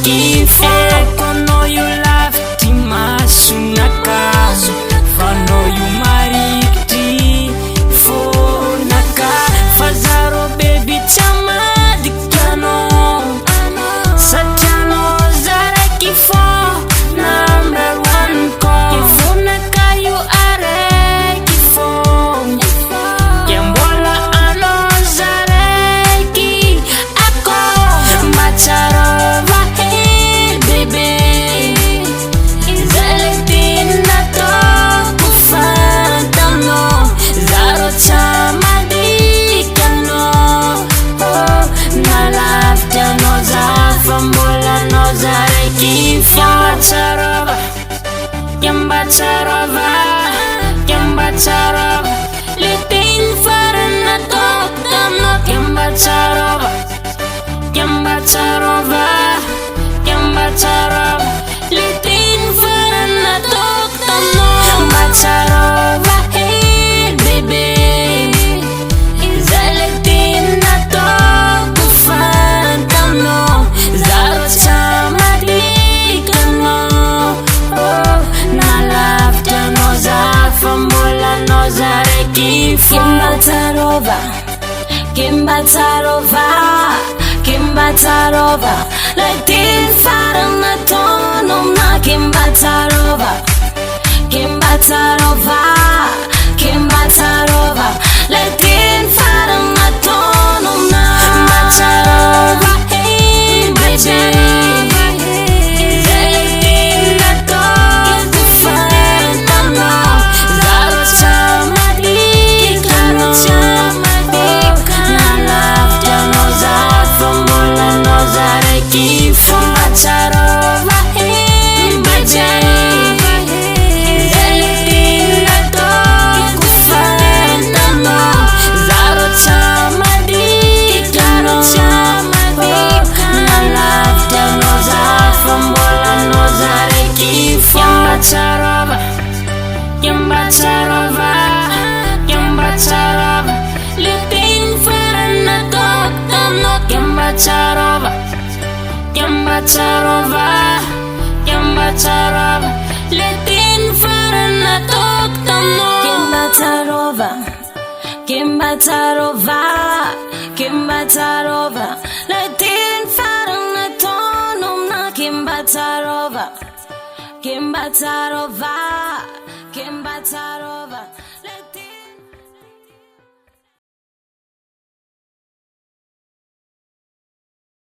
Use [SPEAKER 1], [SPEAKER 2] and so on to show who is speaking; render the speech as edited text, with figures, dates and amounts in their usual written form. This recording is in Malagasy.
[SPEAKER 1] kifo. Kono you laugh timasunaka, fano you marikti fonaka. Fazaro baby chama dikano, satano zara kifo. Number one ko fonaka you are kifo. Yambola ano zara ki ako tsarova. Hey baby, izaletin na to kufantano zaro chama dikano. Oh, na lafta no zafambola no zare kifo. Tsarova, tsarova, tsarova. Litin farana toktano. Tsarova, tsarova, tsarova. Litin farana toktano. Tsarova, hey baby, izaletin na to kufantano zaro chama dikano. Oh, na lafta no zafambola no zare kifo. Tsarova, tsarova. Litin farana tono na tsarova, tsarova, tsarova. Litin farana tono na tsarova. Hey baby, tsarova, hey baby, izaletin na to kufantano zaro chama dikano. Na lafta no zafambola no zare kifo. Tsarova, tsarova, tsarova. Litin farana toktano. Tsarova, tsarova, tsarova. Litin farana toktano. Tsarova, tsarova, tsarova. Litin farana tono na tsarova, tsarova, tsarova.